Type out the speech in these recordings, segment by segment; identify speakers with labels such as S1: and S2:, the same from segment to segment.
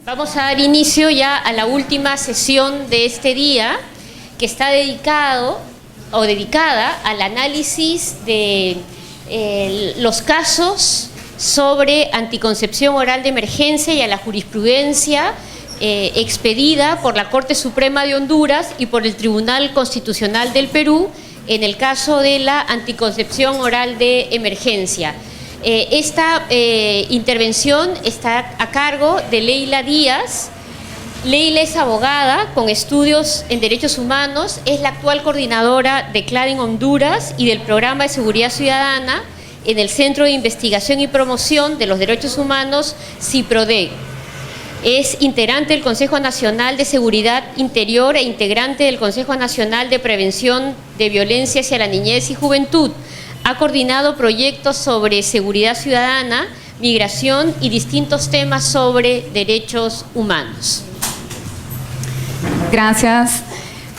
S1: Vamos a dar inicio ya a la última sesión de este día, que está dedicada al análisis de los casos sobre anticoncepción oral de emergencia y a la jurisprudencia expedida por la Corte Suprema de Honduras y por el Tribunal Constitucional del Perú en el caso de la anticoncepción oral de emergencia. Esta intervención está a cargo de Leila Díaz. Leila es abogada con estudios en Derechos Humanos, es la actual coordinadora de CLADE Honduras y del Programa de Seguridad Ciudadana en el Centro de Investigación y Promoción de los Derechos Humanos, CIPRODE. Es integrante del Consejo Nacional de Seguridad Interior e integrante del Consejo Nacional de Prevención de Violencia hacia la Niñez y Juventud. Ha coordinado proyectos sobre seguridad ciudadana, migración y distintos temas sobre derechos humanos.
S2: Gracias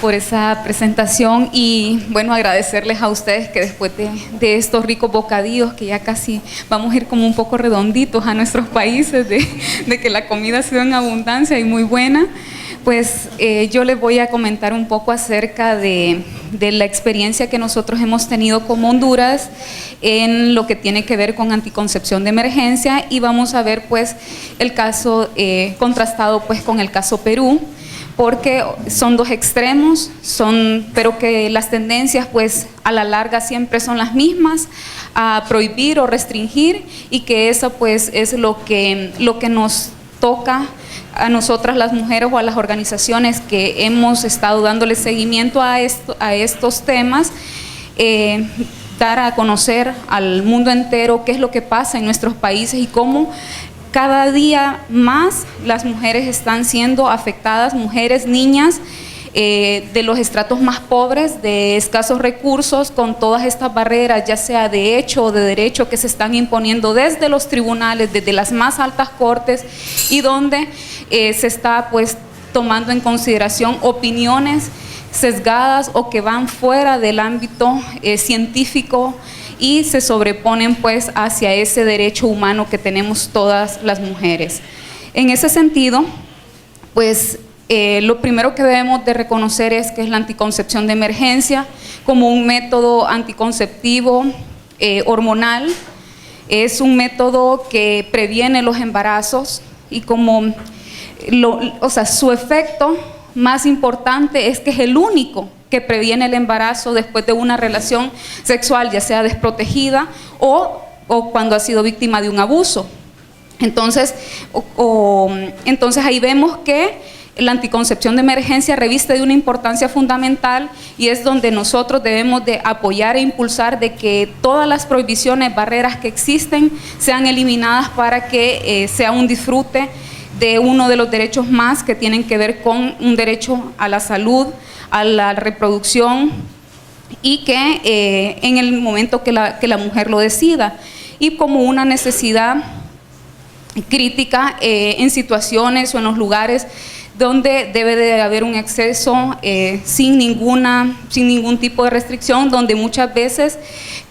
S2: por esa presentación y bueno, agradecerles a ustedes que después de estos ricos bocadillos que ya casi vamos a ir como un poco redonditos a nuestros países de que la comida ha sido en abundancia y muy buena, pues yo les voy a comentar un poco acerca de la experiencia que nosotros hemos tenido como Honduras en lo que tiene que ver con anticoncepción de emergencia y vamos a ver pues el caso contrastado pues con el caso Perú, porque son dos extremos, pero que las tendencias pues a la larga siempre son las mismas, a prohibir o restringir, y que eso pues es lo que nos toca a nosotras las mujeres o a las organizaciones que hemos estado dándole seguimiento a estos temas, dar a conocer al mundo entero qué es lo que pasa en nuestros países y cómo cada día más las mujeres están siendo afectadas, mujeres, niñas, de los estratos más pobres, de escasos recursos, con todas estas barreras, ya sea de hecho o de derecho, que se están imponiendo desde los tribunales, desde las más altas cortes, y donde se está pues tomando en consideración opiniones sesgadas o que van fuera del ámbito científico y se sobreponen pues hacia ese derecho humano que tenemos todas las mujeres. En ese sentido, pues lo primero que debemos de reconocer es que es la anticoncepción de emergencia como un método anticonceptivo hormonal, es un método que previene los embarazos y como su efecto más importante es que es el único que previene el embarazo después de una relación sexual, ya sea desprotegida o cuando ha sido víctima de un abuso. Entonces, entonces ahí vemos que la anticoncepción de emergencia reviste de una importancia fundamental y es donde nosotros debemos de apoyar e impulsar de que todas las prohibiciones, barreras que existen sean eliminadas para que sea un disfrute de uno de los derechos más que tienen que ver con un derecho a la salud, a la reproducción y que en el momento que la mujer lo decida y como una necesidad crítica en situaciones o en los lugares donde debe de haber un acceso sin ningún tipo de restricción, donde muchas veces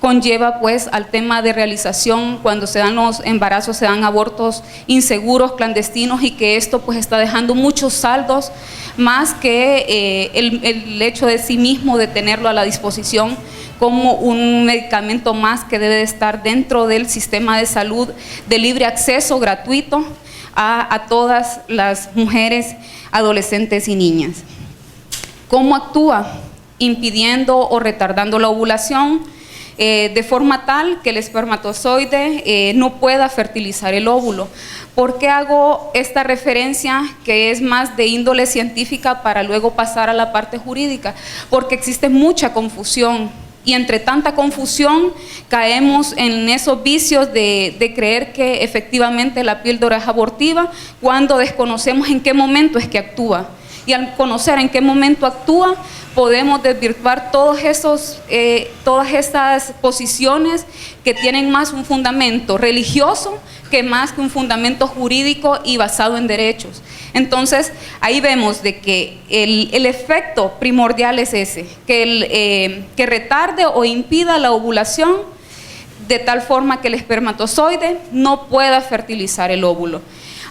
S2: conlleva pues al tema de realización, cuando se dan los embarazos, se dan abortos inseguros, clandestinos, y que esto pues está dejando muchos saldos, más que el hecho de sí mismo de tenerlo a la disposición como un medicamento más que debe de estar dentro del sistema de salud de libre acceso gratuito a todas las mujeres, adolescentes y niñas. ¿Cómo actúa? Impidiendo o retardando la ovulación de forma tal que el espermatozoide no pueda fertilizar el óvulo. ¿Por qué hago esta referencia que es más de índole científica para luego pasar a la parte jurídica? Porque existe mucha confusión. Y entre tanta confusión caemos en esos vicios de creer que efectivamente la píldora es abortiva cuando desconocemos en qué momento es que actúa. Y al conocer en qué momento actúa, podemos desvirtuar todas estas posiciones que tienen más un fundamento religioso que más que un fundamento jurídico y basado en derechos. Entonces, ahí vemos de que el efecto primordial es ese, que retarde o impida la ovulación de tal forma que el espermatozoide no pueda fertilizar el óvulo.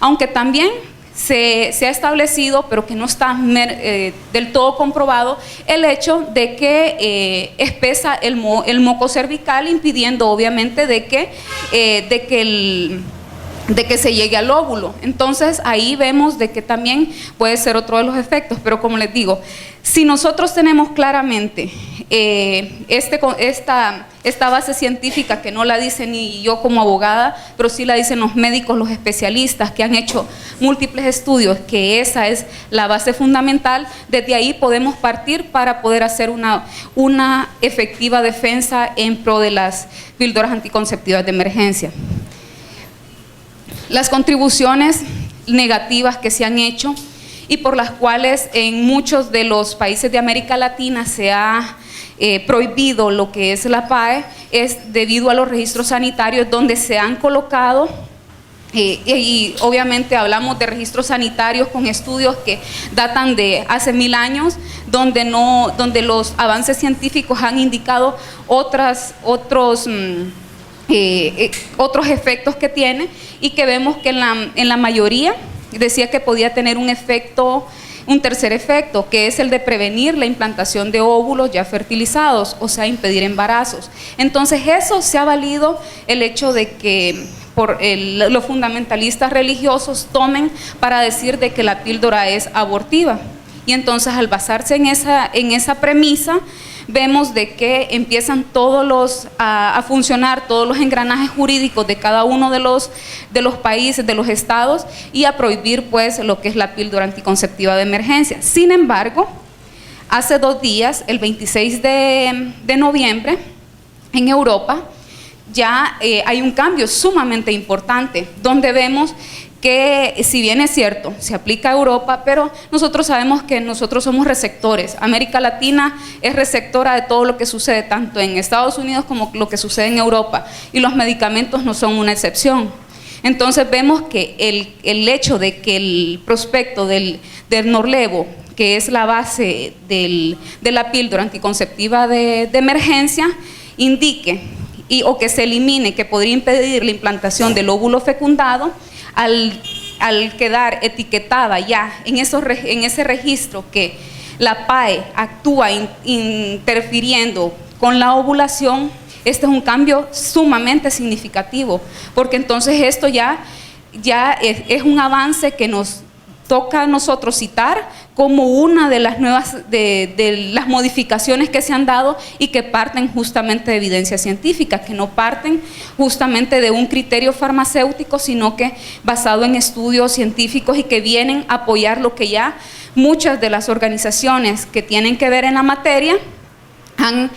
S2: Aunque también se ha establecido, pero que no está del todo comprobado, el hecho de que espesa el moco cervical, impidiendo obviamente de que se llegue al óvulo. Entonces ahí vemos de que también puede ser otro de los efectos, pero como les digo, si nosotros tenemos claramente esta base científica, que no la dice ni yo como abogada, pero sí la dicen los médicos, los especialistas que han hecho múltiples estudios, que esa es la base fundamental, desde ahí podemos partir para poder hacer una efectiva defensa en pro de las píldoras anticonceptivas de emergencia. Las contribuciones negativas que se han hecho y por las cuales en muchos de los países de América Latina se ha prohibido lo que es la PAE, es debido a los registros sanitarios donde se han colocado, y obviamente hablamos de registros sanitarios con estudios que datan de hace 1000 años, donde los avances científicos han indicado otros efectos que tiene, y que vemos que en la mayoría decía que podía tener un tercer efecto, que es el de prevenir la implantación de óvulos ya fertilizados, o sea, impedir embarazos. Entonces eso se ha valido el hecho de que los fundamentalistas religiosos tomen para decir de que la píldora es abortiva. Y entonces al basarse en esa premisa, vemos de que empiezan a funcionar todos los engranajes jurídicos de cada uno de los países, de los estados, y a prohibir pues lo que es la píldora anticonceptiva de emergencia. Sin embargo, hace 2 días, el 26 de noviembre, en Europa, ya hay un cambio sumamente importante, donde vemos que, si bien es cierto, se aplica a Europa, pero nosotros sabemos que nosotros somos receptores. América Latina es receptora de todo lo que sucede tanto en Estados Unidos como lo que sucede en Europa, y los medicamentos no son una excepción. Entonces vemos que el hecho de que el prospecto del Norlevo, que es la base de la píldora anticonceptiva de emergencia, indique o que se elimine, que podría impedir la implantación del óvulo fecundado, al quedar etiquetada ya en ese registro que la PAE actúa interfiriendo con la ovulación, este es un cambio sumamente significativo, porque entonces esto ya es un avance que nos toca a nosotros citar como una de las nuevas, de las modificaciones que se han dado, y que parten justamente de evidencia científica, que no parten justamente de un criterio farmacéutico, sino que basado en estudios científicos, y que vienen a apoyar lo que ya muchas de las organizaciones que tienen que ver en la materia han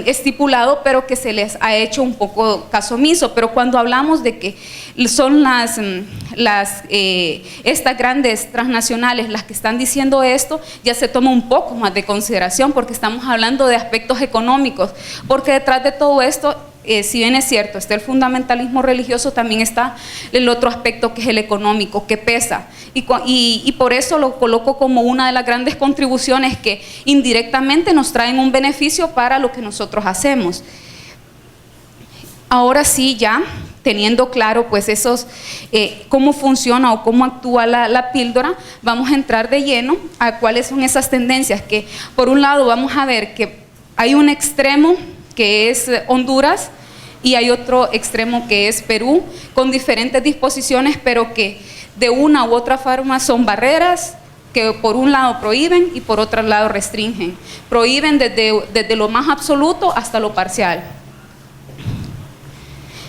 S2: estipulado, pero que se les ha hecho un poco caso omiso. Pero cuando hablamos de que son estas grandes transnacionales las que están diciendo esto, ya se toma un poco más de consideración, porque estamos hablando de aspectos económicos, porque detrás de todo esto, si bien es cierto, está el fundamentalismo religioso, también está el otro aspecto, que es el económico, que pesa, y por eso lo coloco como una de las grandes contribuciones que indirectamente nos traen un beneficio para lo que nosotros hacemos. Ahora sí, ya teniendo claro pues cómo funciona o cómo actúa la píldora, vamos a entrar de lleno a cuáles son esas tendencias, que por un lado vamos a ver que hay un extremo que es Honduras, y hay otro extremo que es Perú, con diferentes disposiciones, pero que de una u otra forma son barreras que por un lado prohíben y por otro lado restringen. Prohíben desde lo más absoluto hasta lo parcial.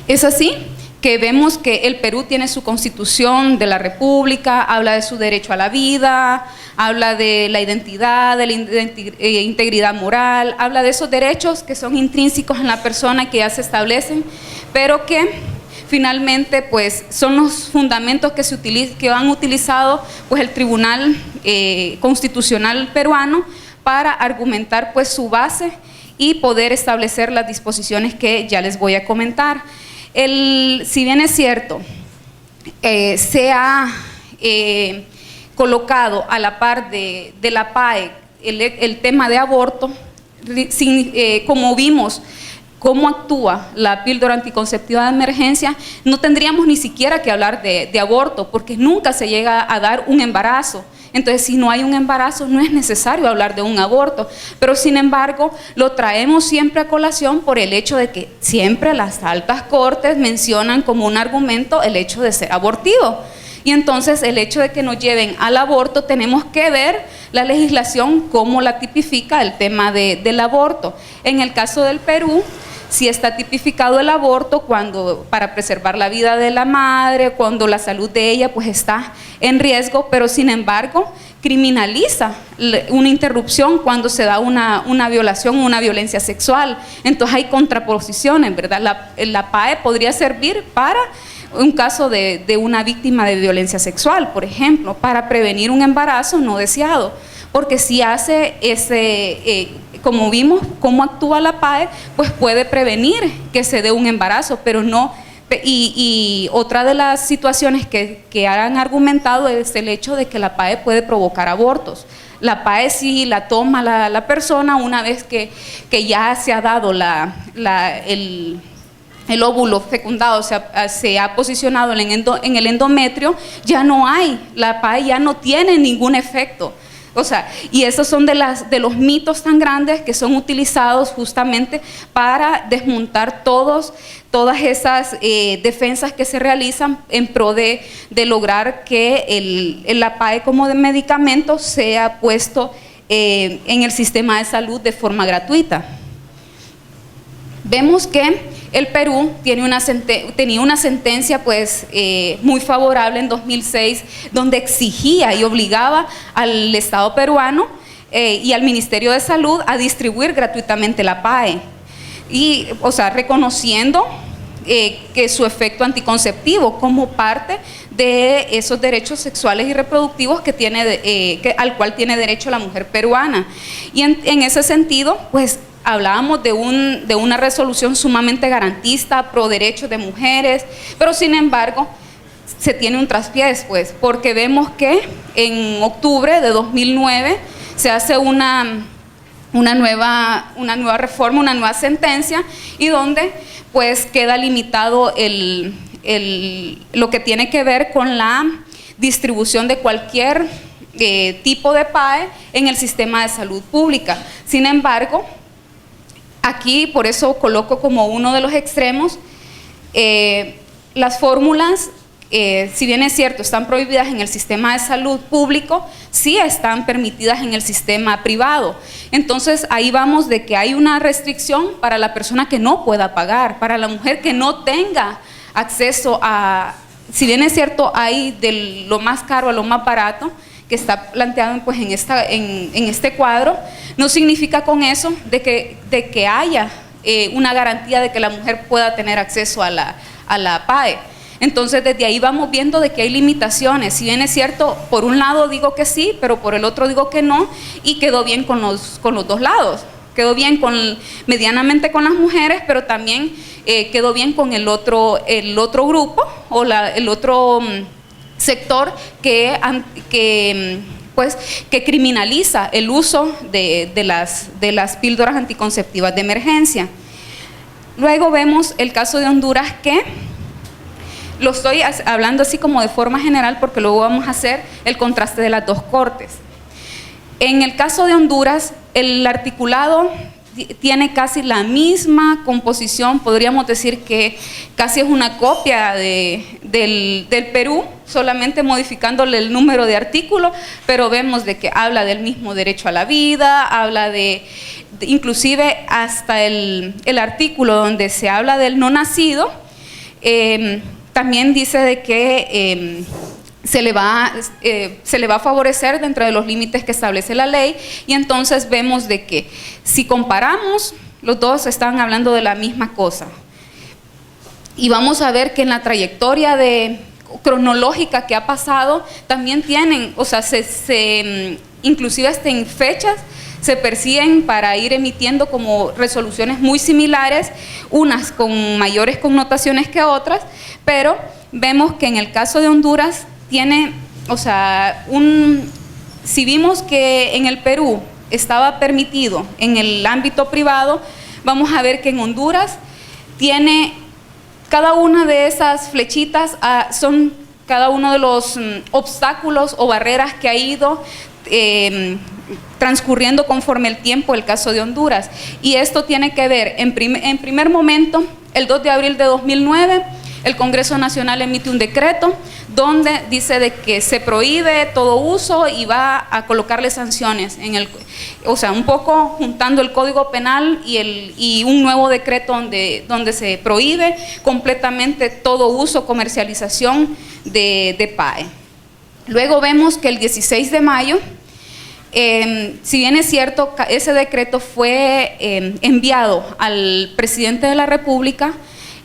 S2: Es así que vemos que el Perú tiene su constitución de la república, habla de su derecho a la vida, habla de la identidad, de la integridad moral, habla de esos derechos que son intrínsecos en la persona, que ya se establecen, pero que finalmente pues son los fundamentos que han utilizado pues el Tribunal Constitucional peruano para argumentar pues su base y poder establecer las disposiciones que ya les voy a comentar. Si bien es cierto, se ha colocado a la par de la PAE el tema de aborto, como vimos cómo actúa la píldora anticonceptiva de emergencia, no tendríamos ni siquiera que hablar de aborto, porque nunca se llega a dar un embarazo. Entonces, si no hay un embarazo, no es necesario hablar de un aborto. Pero, sin embargo, lo traemos siempre a colación por el hecho de que siempre las altas cortes mencionan como un argumento el hecho de ser abortivo. Y entonces, el hecho de que nos lleven al aborto, tenemos que ver la legislación cómo la tipifica el tema del aborto. En el caso del Perú, sí está tipificado el aborto para preservar la vida de la madre, cuando la salud de ella pues está en riesgo, pero sin embargo criminaliza una interrupción cuando se da una violación, una violencia sexual. Entonces hay contraposiciones, ¿verdad? La PAE podría servir para un caso de una víctima de violencia sexual, por ejemplo, para prevenir un embarazo no deseado, porque si hace como vimos cómo actúa la PAE, pues puede prevenir que se dé un embarazo, pero no. Y otra de las situaciones que han argumentado es el hecho de que la PAE puede provocar abortos. La PAE sí la toma la persona una vez que ya se ha dado el óvulo fecundado, se ha posicionado en el endometrio, ya no hay, la PAE ya no tiene ningún efecto. O sea, y esos son de los mitos tan grandes que son utilizados justamente para desmontar todas esas defensas que se realizan en pro de lograr que la PAE como de medicamento sea puesto en el sistema de salud de forma gratuita. Vemos que el Perú tenía una sentencia pues, muy favorable en 2006, donde exigía y obligaba al Estado peruano y al Ministerio de Salud a distribuir gratuitamente la PAE. Y, o sea, reconociendo que su efecto anticonceptivo como parte de esos derechos sexuales y reproductivos al cual tiene derecho la mujer peruana. Y en ese sentido, pues, hablábamos de una resolución sumamente garantista, pro derechos de mujeres, pero sin embargo se tiene un traspié después, porque vemos que en octubre de 2009 se hace una nueva reforma, una nueva sentencia, y donde pues queda limitado lo que tiene que ver con la distribución de cualquier tipo de PAE en el sistema de salud pública. Sin embargo, aquí, por eso coloco como uno de los extremos, las fórmulas, si bien es cierto, están prohibidas en el sistema de salud público, sí están permitidas en el sistema privado. Entonces, ahí vamos de que hay una restricción para la persona que no pueda pagar, para la mujer que no tenga acceso si bien es cierto, hay de lo más caro a lo más barato, que está planteado pues, en este cuadro, no significa con eso de que haya una garantía de que la mujer pueda tener acceso a la PAE. Entonces, desde ahí vamos viendo de que hay limitaciones. Si bien es cierto, por un lado digo que sí, pero por el otro digo que no, y quedó bien con los dos lados. Quedó bien medianamente con las mujeres, pero también quedó bien con el otro grupo o el otro sector que criminaliza el uso de las píldoras anticonceptivas de emergencia. Luego vemos el caso de Honduras, que lo estoy hablando así como de forma general porque luego vamos a hacer el contraste de las dos cortes. En el caso de Honduras, el articulado tiene casi la misma composición, podríamos decir que casi es una copia del Perú, solamente modificándole el número de artículo, pero vemos de que habla del mismo derecho a la vida, habla inclusive hasta el artículo donde se habla del no nacido, también dice de que se le va a favorecer dentro de los límites que establece la ley, y entonces vemos de que si comparamos, los dos están hablando de la misma cosa. Y vamos a ver que en la trayectoria cronológica que ha pasado, también tienen, o sea, inclusive hasta en fechas, se persiguen para ir emitiendo como resoluciones muy similares, unas con mayores connotaciones que otras, pero vemos que en el caso de Honduras tiene, o sea, si vimos que en el Perú estaba permitido en el ámbito privado, vamos a ver que en Honduras tiene cada una de esas flechitas, son cada uno de los obstáculos o barreras que ha ido transcurriendo conforme el tiempo el caso de Honduras. Y esto tiene que ver, en primer momento, el 2 de abril de 2009, el Congreso Nacional emite un decreto donde dice de que se prohíbe todo uso y va a colocarle sanciones, o sea, un poco juntando el Código Penal y un nuevo decreto donde se prohíbe completamente todo uso, comercialización de PAE. Luego vemos que el 16 de mayo, si bien es cierto, ese decreto fue enviado al presidente de la República.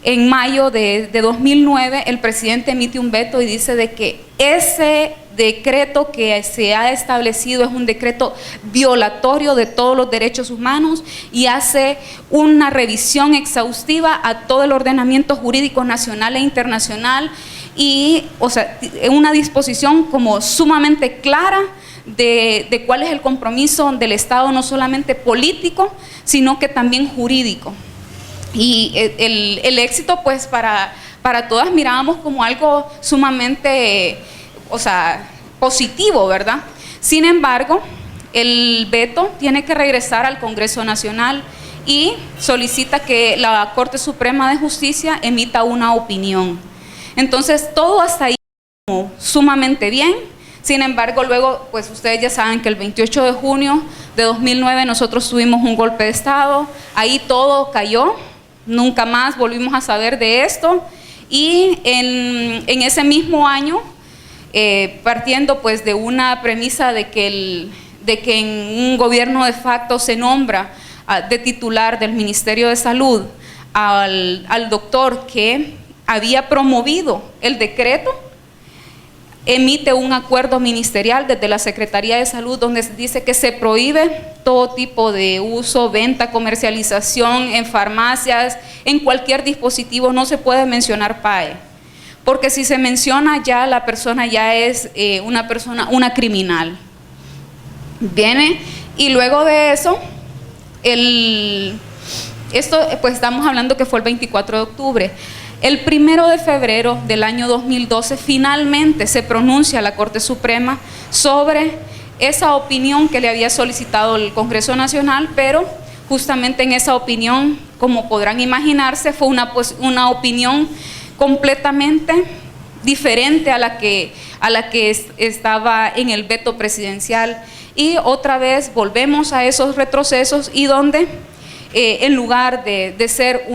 S2: En mayo de 2009, el presidente emite un veto y dice de que ese decreto que se ha establecido es un decreto violatorio de todos los derechos humanos y hace una revisión exhaustiva a todo el ordenamiento jurídico nacional e internacional y, o sea, una disposición como sumamente clara de cuál es el compromiso del Estado, no solamente político, sino que también jurídico. Y el éxito, pues, para todas mirábamos como algo sumamente, o sea, positivo, ¿verdad? Sin embargo, el veto tiene que regresar al Congreso Nacional y solicita que la Corte Suprema de Justicia emita una opinión. Entonces, todo hasta ahí como sumamente bien. Sin embargo, luego, pues ustedes ya saben que el 28 de junio de 2009 nosotros tuvimos un golpe de Estado, ahí todo cayó. Nunca más volvimos a saber de esto y en ese mismo año, partiendo pues de una premisa de que en un gobierno de facto se nombra de titular del Ministerio de Salud al doctor que había promovido el decreto, emite un acuerdo ministerial desde la Secretaría de Salud donde se dice que se prohíbe todo tipo de uso, venta, comercialización en farmacias, en cualquier dispositivo, no se puede mencionar PAE, porque si se menciona ya la persona ya es una criminal. Viene y luego de eso, esto pues estamos hablando que fue el 24 de octubre. El 1 de febrero del año 2012 finalmente se pronuncia la Corte Suprema sobre esa opinión que le había solicitado el Congreso Nacional, pero justamente en esa opinión, como podrán imaginarse, fue una opinión completamente diferente a la que estaba en el veto presidencial. Y otra vez volvemos a esos retrocesos y donde en lugar de ser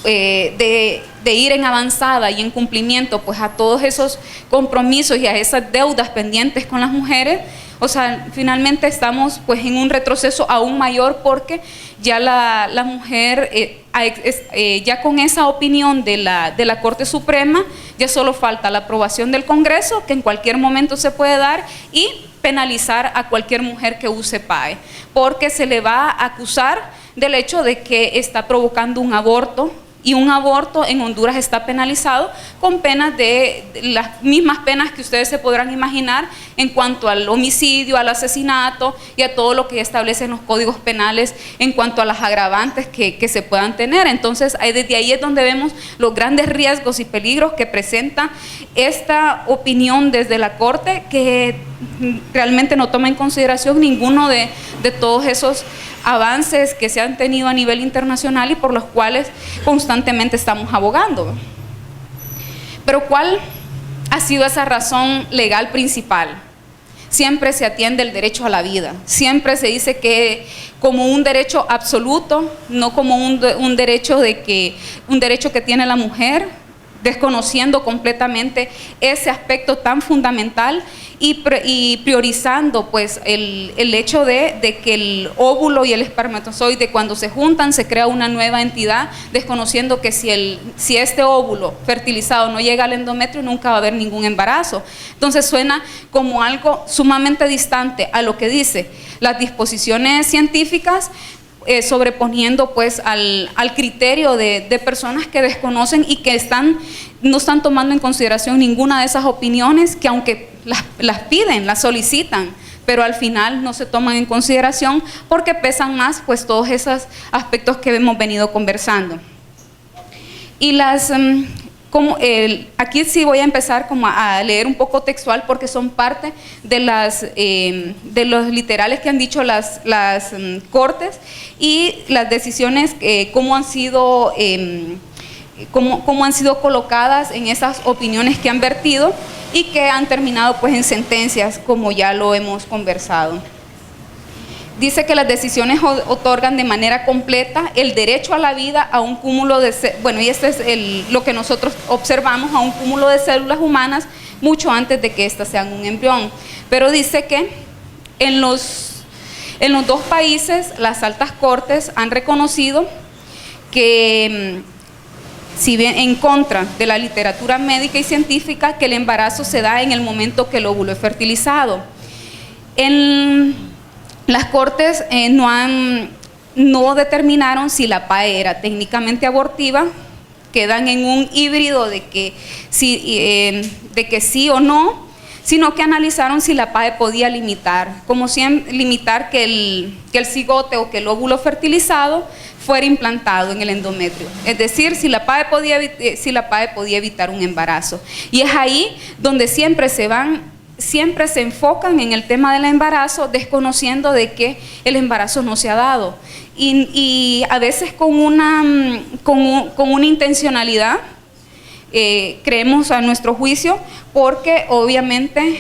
S2: de ir en avanzada y en cumplimiento pues a todos esos compromisos y a esas deudas pendientes con las mujeres, o sea, finalmente estamos pues en un retroceso aún mayor porque ya la mujer, ya con esa opinión de la Corte Suprema, ya solo falta la aprobación del Congreso, que en cualquier momento se puede dar, y penalizar a cualquier mujer que use PAE, porque se le va a acusar del hecho de que está provocando un aborto, y un aborto en Honduras está penalizado con penas de las mismas penas que ustedes se podrán imaginar en cuanto al homicidio, al asesinato y a todo lo que establecen los códigos penales en cuanto a las agravantes que se puedan tener. Entonces, desde ahí es donde vemos los grandes riesgos y peligros que presenta esta opinión desde la Corte, que realmente no toma en consideración ninguno de todos esos avances que se han tenido a nivel internacional y por los cuales constantemente estamos abogando. Pero ¿cuál ha sido esa razón legal principal? Siempre se atiende el derecho a la vida, siempre se dice que como un derecho absoluto, no como un derecho que tiene la mujer, desconociendo completamente ese aspecto tan fundamental y priorizando pues el hecho de que el óvulo y el espermatozoide cuando se juntan se crea una nueva entidad, desconociendo que si este óvulo fertilizado no llega al endometrio nunca va a haber ningún embarazo. Entonces suena como algo sumamente distante a lo que dice las disposiciones científicas, sobreponiendo pues al criterio de personas que desconocen y que no están tomando en consideración ninguna de esas opiniones que aunque las piden, las solicitan, pero al final no se toman en consideración porque pesan más pues todos esos aspectos que hemos venido conversando. Y aquí sí voy a empezar como a leer un poco textual porque son parte de los literales que han dicho las cortes y las decisiones, cómo han sido colocadas en esas opiniones que han vertido y que han terminado pues en sentencias, como ya lo hemos conversado. Dice que las decisiones otorgan de manera completa el derecho a la vida a un cúmulo de, bueno, y este es lo que nosotros observamos, a un cúmulo de células humanas mucho antes de que éstas sean un embrión. Pero dice que en los dos países las altas cortes han reconocido que, si bien en contra de la literatura médica y científica, que el embarazo se da en el momento que el óvulo es fertilizado. Las cortes no determinaron si la PAE era técnicamente abortiva, quedan en un híbrido de que sí o no, sino que analizaron si la PAE podía limitar que el cigote o que el óvulo fertilizado fuera implantado en el endometrio, es decir, si la PAE podía evitar un embarazo. Y es ahí donde siempre se enfocan en el tema del embarazo, desconociendo de que el embarazo no se ha dado y a veces con una intencionalidad, creemos a nuestro juicio, porque obviamente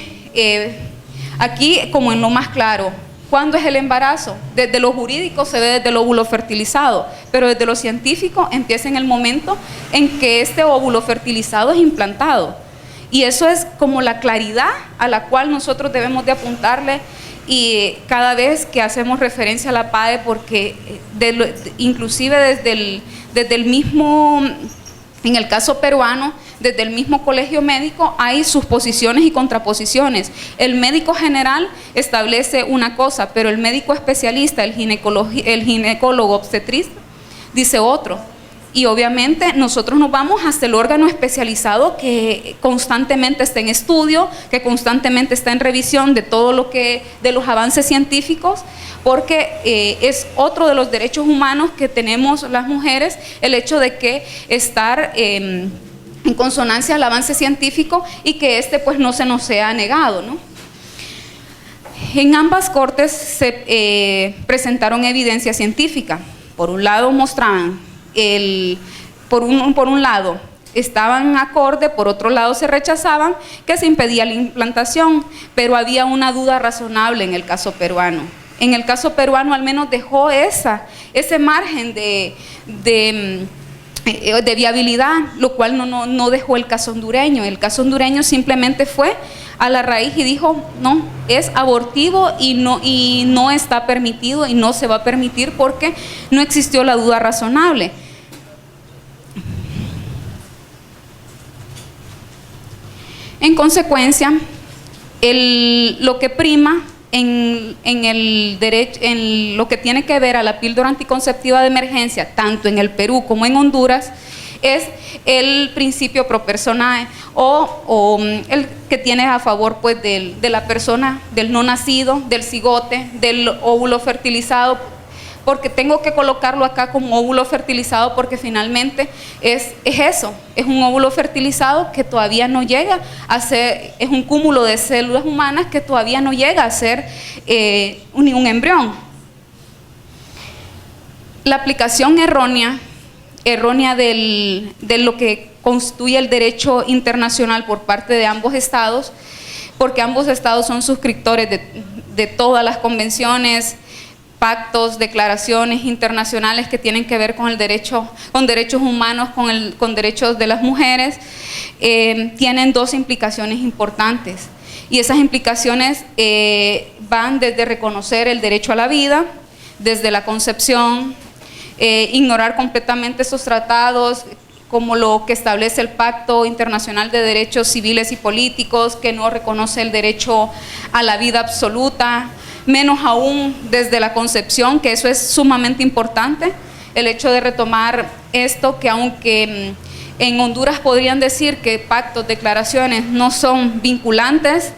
S2: aquí, como en lo más claro, ¿cuándo es el embarazo? Desde lo jurídico se ve desde el óvulo fertilizado, pero desde lo científico empieza en el momento en que este óvulo fertilizado es implantado. Y eso es como la claridad a la cual nosotros debemos de apuntarle, y cada vez que hacemos referencia a la PAE, porque inclusive desde el mismo, en el caso peruano, desde el mismo colegio médico hay sus posiciones y contraposiciones. El médico general establece una cosa, pero el médico especialista, el ginecólogo obstetrista, dice otro. Y obviamente nosotros nos vamos hasta el órgano especializado que constantemente está en estudio, que constantemente está en revisión de todo de los avances científicos, porque es otro de los derechos humanos que tenemos las mujeres, el hecho de que estar en consonancia al avance científico y que pues no se nos sea negado, ¿no? En ambas cortes se presentaron evidencia científica. Por un lado mostraban por un lado estaban acorde, por otro lado se rechazaban, que se impedía la implantación, pero había una duda razonable en el caso peruano. En el caso peruano al menos dejó ese margen de viabilidad, lo cual no dejó el caso hondureño. El caso hondureño simplemente fue a la raíz y dijo, no, es abortivo y no está permitido y no se va a permitir porque no existió la duda razonable. En consecuencia, lo que prima en lo que tiene que ver a la píldora anticonceptiva de emergencia, tanto en el Perú como en Honduras, es el principio pro personae, o el que tiene a favor pues de la persona, del no nacido, del cigote, del óvulo fertilizado, porque tengo que colocarlo acá como óvulo fertilizado porque finalmente es eso, es un óvulo fertilizado que todavía no llega a ser, es un cúmulo de células humanas que todavía no llega a ser un embrión. La aplicación errónea de lo que constituye el derecho internacional por parte de ambos estados, porque ambos estados son suscriptores de todas las convenciones, pactos, declaraciones internacionales que tienen que ver con el derecho, con derechos humanos, con derechos de las mujeres, tienen dos implicaciones importantes. Y esas implicaciones van desde reconocer el derecho a la vida, desde la concepción, ignorar completamente esos tratados, como lo que establece el Pacto Internacional de Derechos Civiles y Políticos, que no reconoce el derecho a la vida absoluta, menos aún desde la concepción, que eso es sumamente importante, el hecho de retomar esto, que aunque en Honduras podrían decir que pactos, declaraciones no son vinculantes,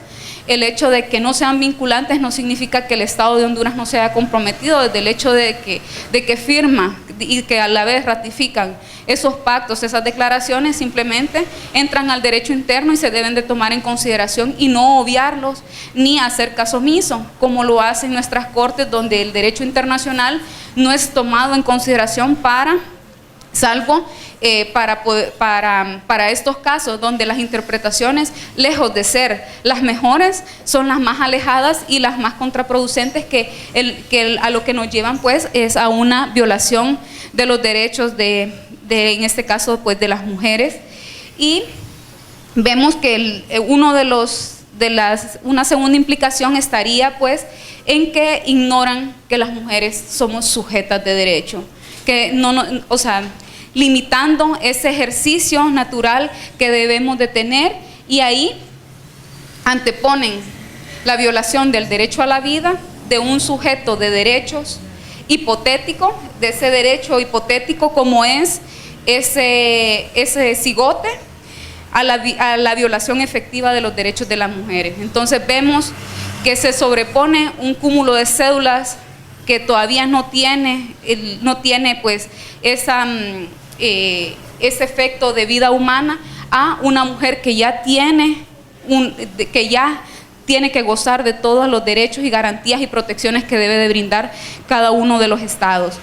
S2: el hecho de que no sean vinculantes no significa que el Estado de Honduras no se haya comprometido, desde el hecho de que firma y que a la vez ratifican esos pactos, esas declaraciones, simplemente entran al derecho interno y se deben de tomar en consideración y no obviarlos ni hacer caso omiso, como lo hacen nuestras cortes, donde el derecho internacional no es tomado en consideración salvo para estos casos donde las interpretaciones, lejos de ser las mejores, son las más alejadas y las más contraproducentes a lo que nos llevan pues es a una violación de los derechos en este caso pues de las mujeres. Y vemos que una segunda implicación estaría pues en que ignoran que las mujeres somos sujetas de derecho, que limitando ese ejercicio natural que debemos de tener, y ahí anteponen la violación del derecho a la vida de un sujeto de derechos hipotético, de ese derecho hipotético como es ese cigote, a la violación efectiva de los derechos de las mujeres. Entonces vemos que se sobrepone un cúmulo de cédulas que todavía no tiene pues ese efecto de vida humana a una mujer que ya tiene que gozar de todos los derechos y garantías y protecciones que debe de brindar cada uno de los estados.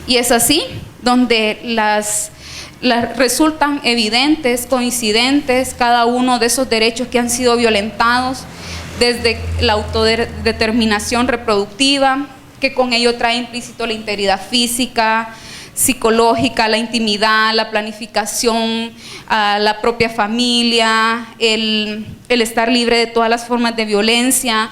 S2: Y es así donde resultan evidentes, coincidentes, cada uno de esos derechos que han sido violentados, desde la autodeterminación reproductiva, que con ello trae implícito la integridad física, psicológica, la intimidad, la planificación, la propia familia, el estar libre de todas las formas de violencia,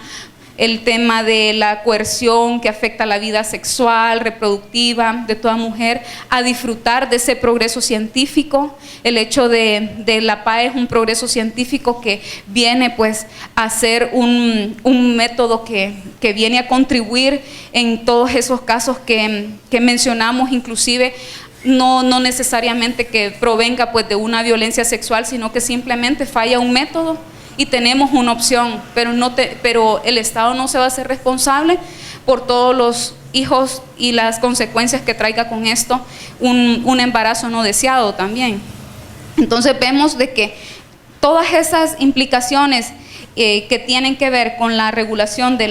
S2: el tema de la coerción que afecta la vida sexual, reproductiva de toda mujer, a disfrutar de ese progreso científico. El hecho de la PAE es un progreso científico que viene pues a ser un método que viene a contribuir en todos esos casos que mencionamos, inclusive no necesariamente que provenga pues de una violencia sexual, sino que simplemente falla un método y tenemos una opción, pero el Estado no se va a hacer responsable por todos los hijos y las consecuencias que traiga con esto un embarazo no deseado también. Entonces vemos de que todas esas implicaciones que tienen que ver con la regulación de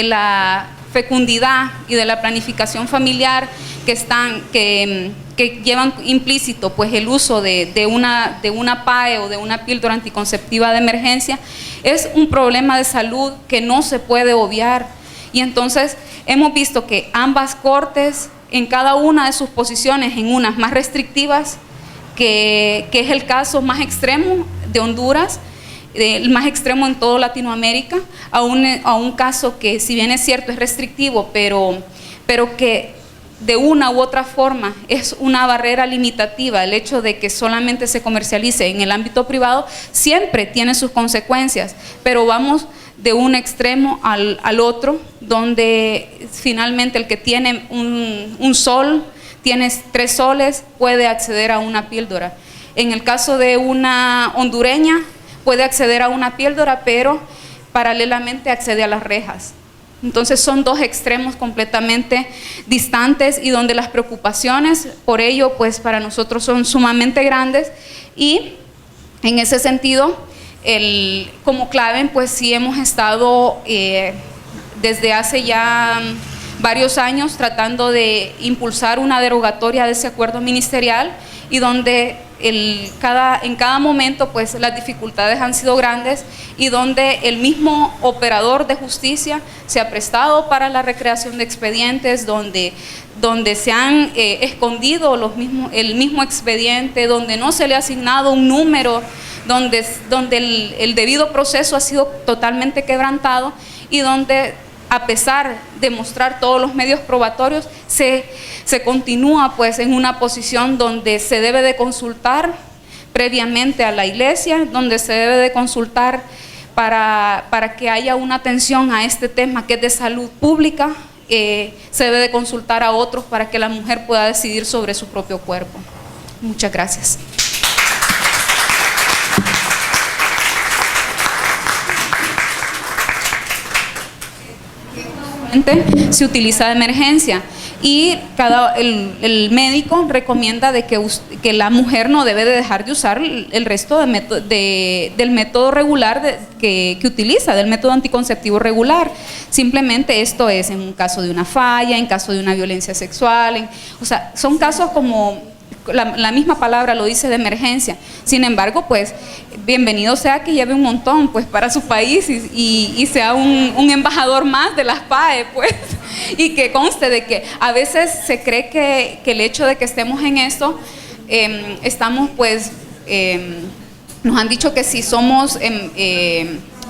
S2: la fecundidad y de la planificación familiar que llevan implícito pues el uso de una PAE o de una píldora anticonceptiva de emergencia, es un problema de salud que no se puede obviar. Y entonces hemos visto que ambas cortes, en cada una de sus posiciones, en unas más restrictivas, que es el caso más extremo de Honduras, el más extremo en toda Latinoamérica, a un caso que, si bien es cierto, es restrictivo, pero que de una u otra forma es una barrera limitativa. El hecho de que solamente se comercialice en el ámbito privado siempre tiene sus consecuencias, pero vamos de un extremo al otro, donde finalmente el que tiene un sol, tiene 3 soles, puede acceder a una píldora. En el caso de una hondureña, puede acceder a una píldora, pero paralelamente accede a las rejas. Entonces son dos extremos completamente distantes y donde las preocupaciones por ello pues para nosotros son sumamente grandes. Y en ese sentido, como clave, pues sí hemos estado desde hace ya varios años tratando de impulsar una derogatoria de ese acuerdo ministerial, y donde en cada momento pues las dificultades han sido grandes, y donde el mismo operador de justicia se ha prestado para la recreación de expedientes, donde se han escondido el mismo expediente, donde no se le ha asignado un número, donde el debido proceso ha sido totalmente quebrantado, y donde, a pesar de mostrar todos los medios probatorios, se continúa pues en una posición donde se debe de consultar previamente a la iglesia, donde se debe de consultar para que haya una atención a este tema que es de salud pública, se debe de consultar a otros para que la mujer pueda decidir sobre su propio cuerpo. Muchas gracias. se utiliza de emergencia y el médico recomienda de que la mujer no debe de dejar de usar el resto del método regular que utiliza, del método anticonceptivo regular. Simplemente esto es en un caso de una falla, en caso de una violencia sexual, o sea, son casos como la misma palabra lo dice, de emergencia. Sin embargo, pues bienvenido sea que lleve un montón pues para su país y sea un embajador más de las PAE, pues, y que conste de que a veces se cree que el hecho de que estemos en esto, estamos pues, nos han dicho que si somos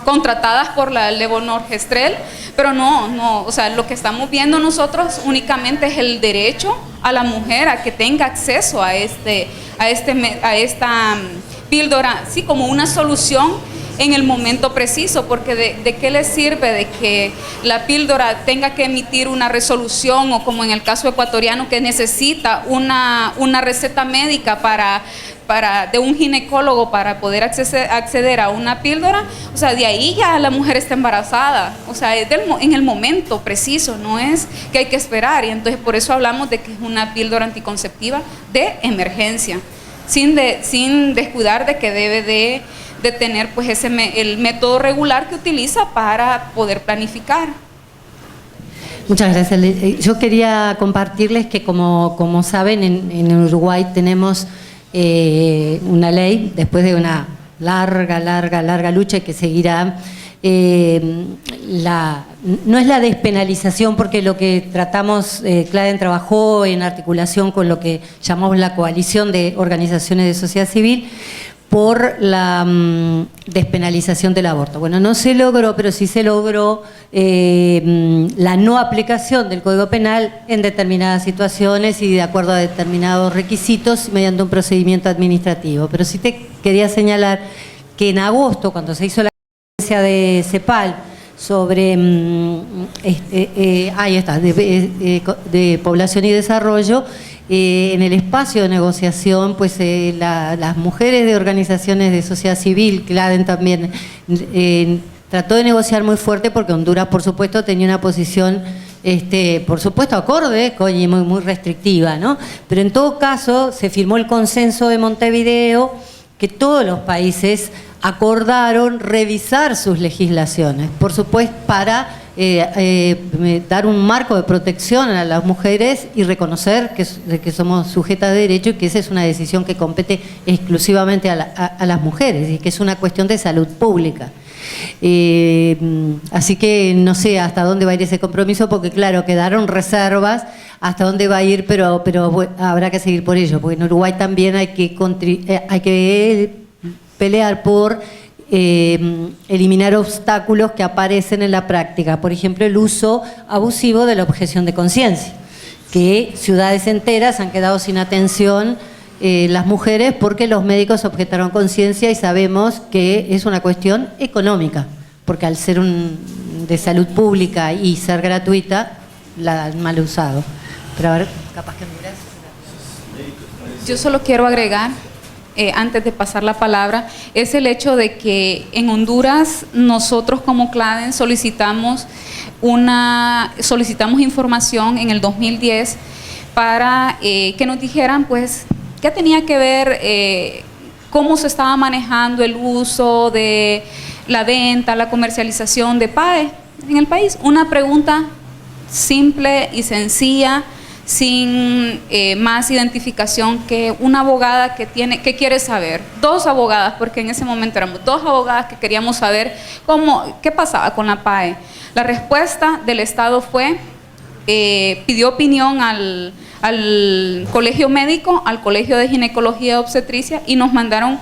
S2: contratadas por la Levonorgestrel, pero no, o sea, lo que estamos viendo nosotros únicamente es el derecho a la mujer a que tenga acceso a esta píldora, sí, como una solución en el momento preciso, porque de qué le sirve de que la píldora tenga que emitir una resolución, o como en el caso ecuatoriano que necesita una receta médica de un ginecólogo para poder acceder a una píldora. O sea, de ahí ya la mujer está embarazada, o sea, es en el momento preciso, no es que hay que esperar, y entonces por eso hablamos de que es una píldora anticonceptiva de emergencia, sin descuidar de que debe de tener pues el método regular que utiliza para poder planificar.
S3: Muchas gracias. Yo quería compartirles que como saben, en Uruguay tenemos una ley, después de una larga lucha que seguirá, no es la despenalización, porque lo que tratamos, CLADEN trabajó en articulación con lo que llamamos la coalición de organizaciones de sociedad civil, por la despenalización del aborto. Bueno, no se logró, pero sí se logró la no aplicación del Código Penal en determinadas situaciones y de acuerdo a determinados requisitos mediante un procedimiento administrativo. Pero sí te quería señalar que en agosto, cuando se hizo la conferencia de CEPAL sobre ahí está, de población y desarrollo, en el espacio de negociación, pues las mujeres de organizaciones de sociedad civil, CLADEN también, trató de negociar muy fuerte, porque Honduras, por supuesto, tenía una posición, por supuesto, acorde y muy restrictiva, ¿no? Pero en todo caso, se firmó el consenso de Montevideo, que todos los países acordaron revisar sus legislaciones, por supuesto, para dar un marco de protección a las mujeres y reconocer que somos sujetas de derecho y que esa es una decisión que compete exclusivamente a las mujeres y que es una cuestión de salud pública. Así que no sé hasta dónde va a ir ese compromiso, porque claro, quedaron reservas hasta dónde va a ir, pero bueno, habrá que seguir por ello, porque en Uruguay también hay que pelear por eliminar obstáculos que aparecen en la práctica. Por ejemplo, el uso abusivo de la objeción de conciencia, que ciudades enteras han quedado sin atención las mujeres porque los médicos objetaron conciencia, y sabemos que es una cuestión económica, porque al ser de salud pública y ser gratuita, la han mal usado. Pero a ver, capaz que Honduras.
S2: Yo solo quiero agregar, antes de pasar la palabra, es el hecho de que en Honduras nosotros como CLADEN solicitamos información en el 2010 para que nos dijeran pues qué tenía que ver, cómo se estaba manejando el uso de la venta, la comercialización de PAE en el país. Una pregunta simple y sencilla, sin más identificación, que una abogada que quiere saber, dos abogadas, porque en ese momento éramos dos abogadas que queríamos saber qué pasaba con la PAE. La respuesta del Estado fue, pidió opinión al colegio médico, al colegio de ginecología y obstetricia, y nos mandaron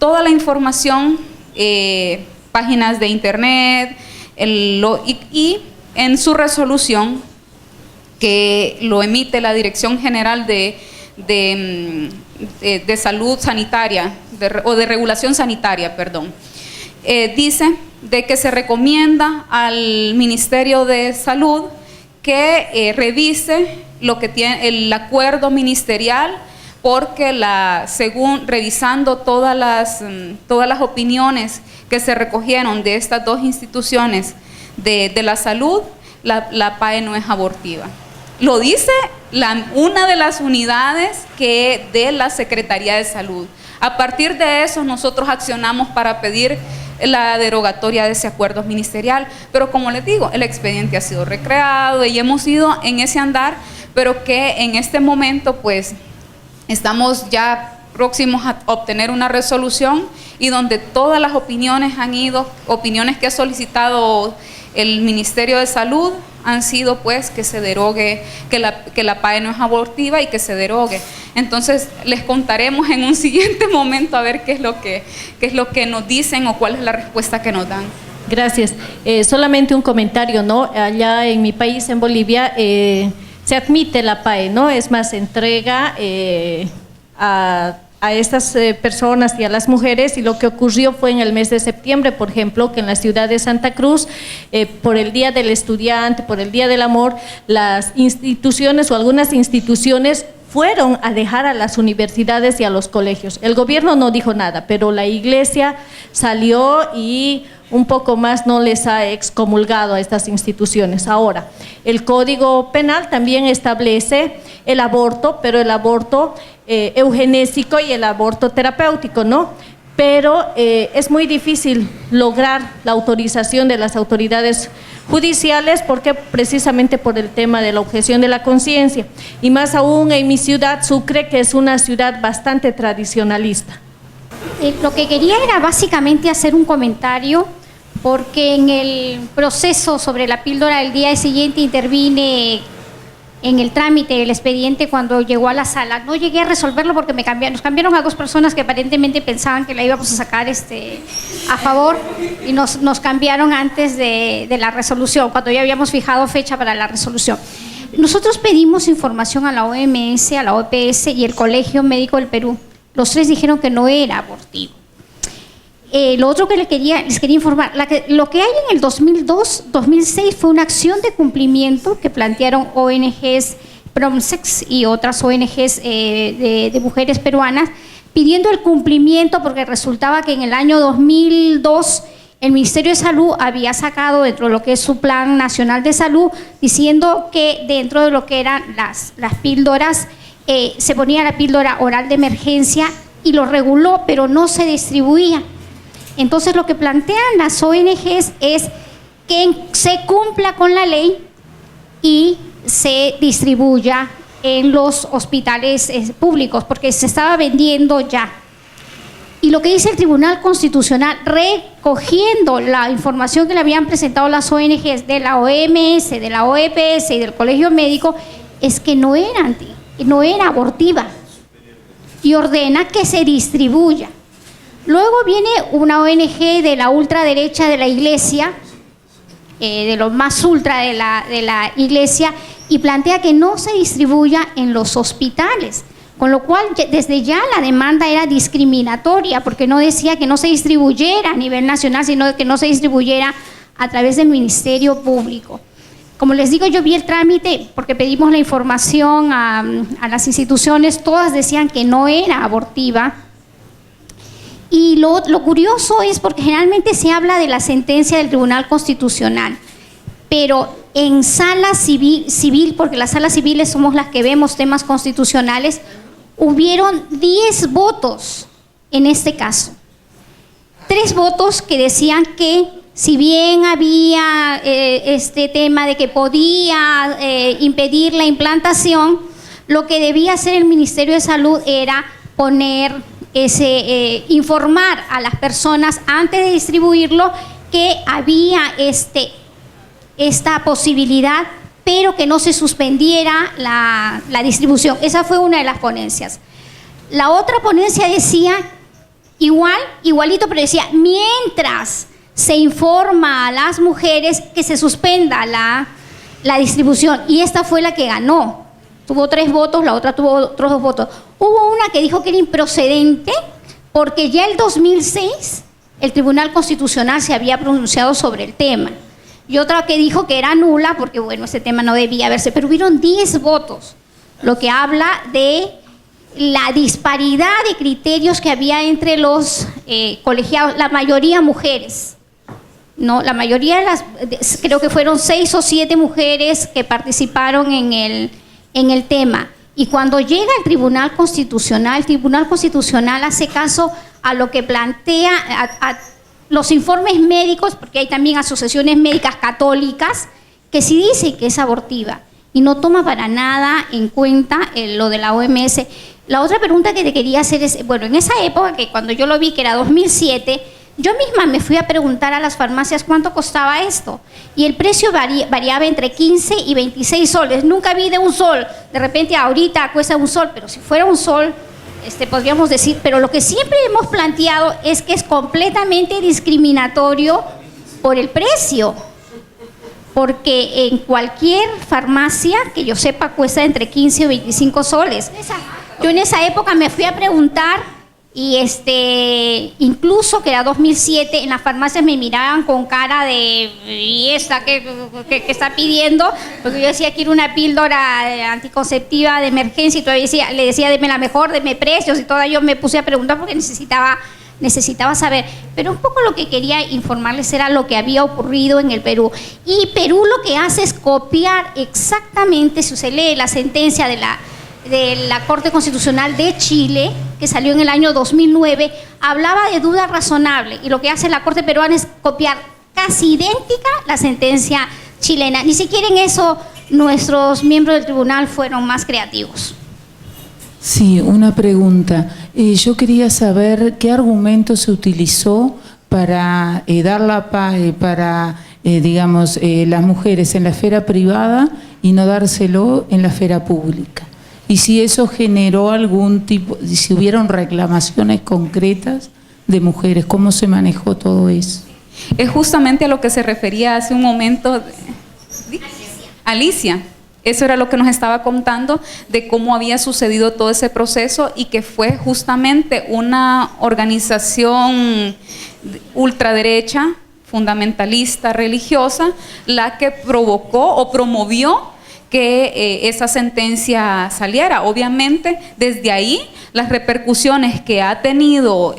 S2: toda la información, páginas de internet, y en su resolución, que lo emite la Dirección General de Salud Sanitaria, o de Regulación Sanitaria, perdón, dice de que se recomienda al Ministerio de Salud que revise lo que tiene el acuerdo ministerial, porque según revisando todas las opiniones que se recogieron de estas dos instituciones de la salud, la PAE no es abortiva. Lo dice una de las unidades de la Secretaría de Salud. A partir de eso nosotros accionamos para pedir la derogatoria de ese acuerdo ministerial, pero como les digo, el expediente ha sido recreado y hemos ido en ese andar, pero que en este momento pues estamos ya próximos a obtener una resolución y donde todas las opiniones opiniones que ha solicitado el Ministerio de Salud han sido pues que se derogue, que la PAE no es abortiva y que se derogue. Entonces les contaremos en un siguiente momento a ver qué es lo que nos dicen o cuál es la respuesta que nos dan.
S4: Gracias. Solamente un comentario, ¿no? Allá en mi país, en Bolivia, se admite la PAE, ¿no? Es más, se entrega a estas personas y a las mujeres, y lo que ocurrió fue en el mes de septiembre, por ejemplo, que en la ciudad de Santa Cruz, por el Día del Estudiante, por el Día del Amor, las instituciones o algunas instituciones fueron a dejar a las universidades y a los colegios. El gobierno no dijo nada, pero la iglesia salió y un poco más no les ha excomulgado a estas instituciones. Ahora, el Código Penal también establece el aborto, pero el aborto eugenésico y el aborto terapéutico, ¿no? Pero es muy difícil lograr la autorización de las autoridades judiciales porque precisamente por el tema de la objeción de la conciencia, y más aún en mi ciudad, Sucre, que es una ciudad bastante tradicionalista.
S5: Lo que quería era básicamente hacer un comentario, porque en el proceso sobre la píldora del día siguiente intervine en el trámite del expediente cuando llegó a la sala. No llegué a resolverlo porque nos cambiaron a dos personas que aparentemente pensaban que la íbamos a sacar a favor, y nos cambiaron antes de la resolución, cuando ya habíamos fijado fecha para la resolución. Nosotros pedimos información a la OMS, a la OPS y el Colegio Médico del Perú. Los tres dijeron que no era abortivo. Lo otro que les quería informar, lo que hay en el 2002-2006 fue una acción de cumplimiento que plantearon ONGs Promsex y otras ONGs de mujeres peruanas, pidiendo el cumplimiento porque resultaba que en el año 2002 el Ministerio de Salud había sacado dentro de lo que es su Plan Nacional de Salud, diciendo que dentro de lo que eran las píldoras, se ponía la píldora oral de emergencia y lo reguló, pero no se distribuía. Entonces lo que plantean las ONGs es que se cumpla con la ley y se distribuya en los hospitales públicos, porque se estaba vendiendo ya. Y lo que dice el Tribunal Constitucional, recogiendo la información que le habían presentado las ONGs de la OMS, de la OEPS y del Colegio Médico, es que no era abortiva, y ordena que se distribuya. Luego viene una ONG de la ultraderecha de la iglesia, de lo más ultra de la iglesia, y plantea que no se distribuya en los hospitales, con lo cual desde ya la demanda era discriminatoria, porque no decía que no se distribuyera a nivel nacional, sino que no se distribuyera a través del Ministerio Público. Como les digo, yo vi el trámite porque pedimos la información a las instituciones, todas decían que no era abortiva. Y lo curioso es porque generalmente se habla de la sentencia del Tribunal Constitucional, pero en sala civil, porque las salas civiles somos las que vemos temas constitucionales, hubieron 10 votos en este caso. 3 votos que decían que si bien había este tema de que podía impedir la implantación, lo que debía hacer el Ministerio de Salud era informar a las personas antes de distribuirlo que había esta posibilidad, pero que no se suspendiera la distribución. Esa fue una de las ponencias. La otra ponencia decía igualito, pero decía, mientras se informa a las mujeres que se suspenda la distribución, y esta fue la que ganó. Tuvo 3 votos, la otra tuvo otros 2 votos. Hubo una que dijo que era improcedente porque ya el 2006 el Tribunal Constitucional se había pronunciado sobre el tema. Y otra que dijo que era nula porque, bueno, ese tema no debía verse. Pero hubieron 10 votos, lo que habla de la disparidad de criterios que había entre los colegiados, la mayoría mujeres. No, la mayoría de creo que fueron 6 o 7 mujeres que participaron en el tema. Y cuando llega el Tribunal Constitucional hace caso a lo que plantea, a los informes médicos, porque hay también asociaciones médicas católicas que sí dicen que es abortiva y no toma para nada en cuenta lo de la OMS. La otra pregunta que te quería hacer es, bueno, en esa época, que cuando yo lo vi, que era 2007, yo misma me fui a preguntar a las farmacias cuánto costaba esto, y el precio variaba entre 15 y 26 soles. Nunca vi de un sol, de repente ahorita cuesta un sol, pero si fuera un sol, podríamos decir, pero lo que siempre hemos planteado es que es completamente discriminatorio por el precio, porque en cualquier farmacia que yo sepa cuesta entre 15 o 25 soles. Yo en esa época me fui a preguntar, y incluso que era 2007, en las farmacias me miraban con cara de ¿y esta qué está pidiendo? Porque yo decía que era una píldora anticonceptiva de emergencia, y todavía le decía deme la mejor, deme precios, y toda yo me puse a preguntar porque necesitaba saber. Pero un poco lo que quería informarles era lo que había ocurrido en el Perú. Y Perú lo que hace es copiar exactamente, si usted lee la sentencia de la Corte Constitucional de Chile, que salió en el año 2009, hablaba de duda razonable, y lo que hace la Corte peruana es copiar casi idéntica la sentencia chilena. Ni siquiera en eso nuestros miembros del tribunal fueron más creativos.
S6: Sí, una pregunta. Yo quería saber qué argumento se utilizó para dar la paz para, digamos, las mujeres en la esfera privada y no dárselo en la esfera pública. Y si eso generó algún tipo, si hubieron reclamaciones concretas de mujeres, ¿cómo se manejó todo eso?
S2: Es justamente a lo que se refería hace un momento Alicia. Eso era lo que nos estaba contando de cómo había sucedido todo ese proceso, y que fue justamente una organización ultraderecha, fundamentalista, religiosa, la que provocó o promovió que esa sentencia saliera. Obviamente, desde ahí, las repercusiones que ha tenido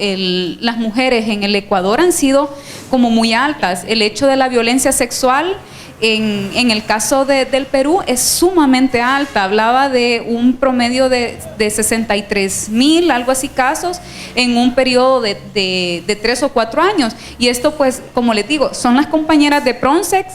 S2: las mujeres en el Ecuador han sido como muy altas. El hecho de la violencia sexual en el caso del Perú es sumamente alta. Hablaba de un promedio de 63,000, algo así, casos en un periodo de 3 o 4 años. Y esto, pues, como les digo, son las compañeras de Pronsex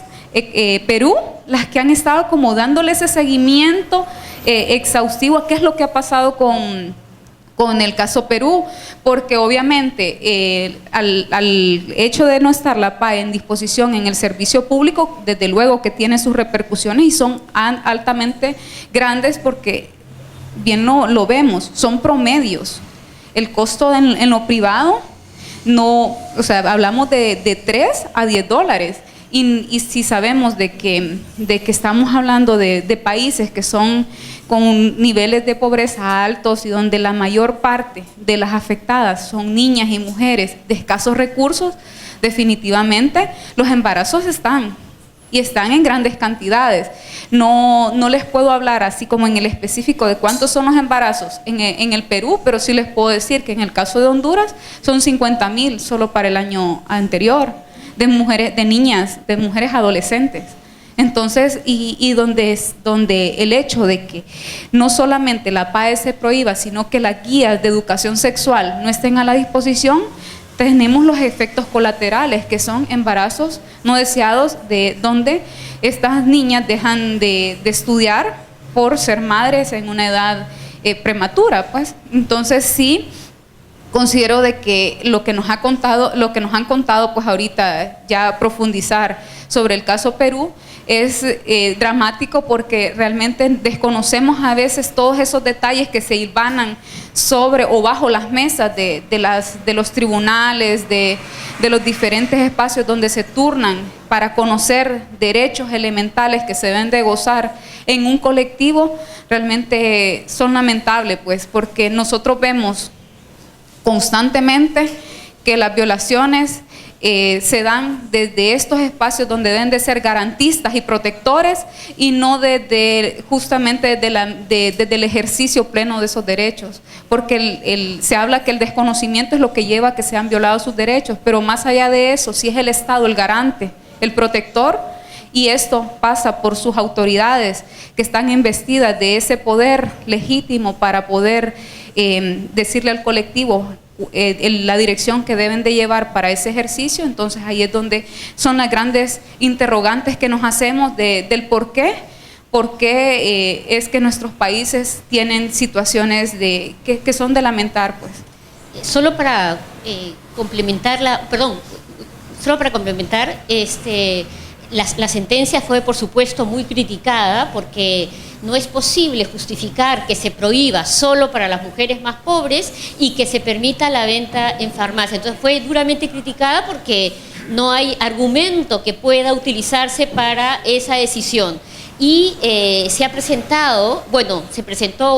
S2: Perú las que han estado como dándole ese seguimiento exhaustivo a qué es lo que ha pasado con el caso Perú, porque obviamente al hecho de no estar la PAE en disposición en el servicio público, desde luego que tiene sus repercusiones, y son altamente grandes, porque bien lo vemos, son promedios. El costo en lo privado, no, o sea, hablamos de 3 a 10 dólares. Y si sabemos de que estamos hablando de países que son con niveles de pobreza altos, y donde la mayor parte de las afectadas son niñas y mujeres de escasos recursos, definitivamente los embarazos están en grandes cantidades. No les puedo hablar así como en el específico de cuántos son los embarazos en el Perú, pero sí les puedo decir que en el caso de Honduras son 50,000 solo para el año anterior, de mujeres, de niñas, de mujeres adolescentes. Entonces, y donde el hecho de que no solamente la PAE se prohíba, sino que las guías de educación sexual no estén a la disposición, tenemos los efectos colaterales, que son embarazos no deseados, de donde estas niñas dejan de estudiar por ser madres en una edad prematura, pues. Entonces sí, considero de que lo que nos han contado, pues ahorita ya profundizar sobre el caso Perú es dramático, porque realmente desconocemos a veces todos esos detalles que se hilvanan sobre o bajo las mesas de los tribunales, de los diferentes espacios donde se turnan para conocer derechos elementales que se deben de gozar en un colectivo. Realmente son lamentables, pues, porque nosotros vemos constantemente que las violaciones se dan desde estos espacios donde deben de ser garantistas y protectores y no justamente desde el ejercicio pleno de esos derechos, porque se habla que el desconocimiento es lo que lleva a que sean violados sus derechos, pero más allá de eso, si es el Estado el garante, el protector, y esto pasa por sus autoridades que están investidas de ese poder legítimo para poder decirle al colectivo la dirección que deben de llevar para ese ejercicio. Entonces ahí es donde son las grandes interrogantes que nos hacemos del por qué es que nuestros países tienen situaciones que son de lamentar, pues.
S1: Solo para complementar, la sentencia fue, por supuesto, muy criticada porque no es posible justificar que se prohíba solo para las mujeres más pobres y que se permita la venta en farmacia. Entonces fue duramente criticada porque no hay argumento que pueda utilizarse para esa decisión. Y se presentó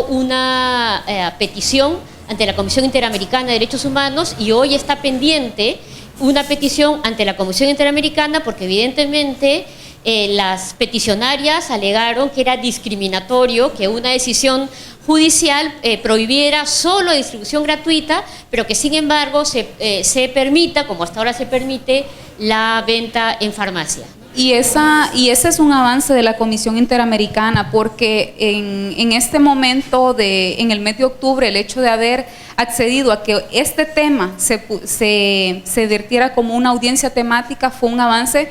S1: una petición ante la Comisión Interamericana de Derechos Humanos y hoy está pendiente una petición ante la Comisión Interamericana porque evidentemente las peticionarias alegaron que era discriminatorio que una decisión judicial prohibiera solo distribución gratuita, pero que sin embargo se permita, como hasta ahora se permite, la venta en farmacia.
S2: Y ese es un avance de la Comisión Interamericana, porque en este momento, en el mes de octubre, el hecho de haber accedido a que este tema se vertiera como una audiencia temática fue un avance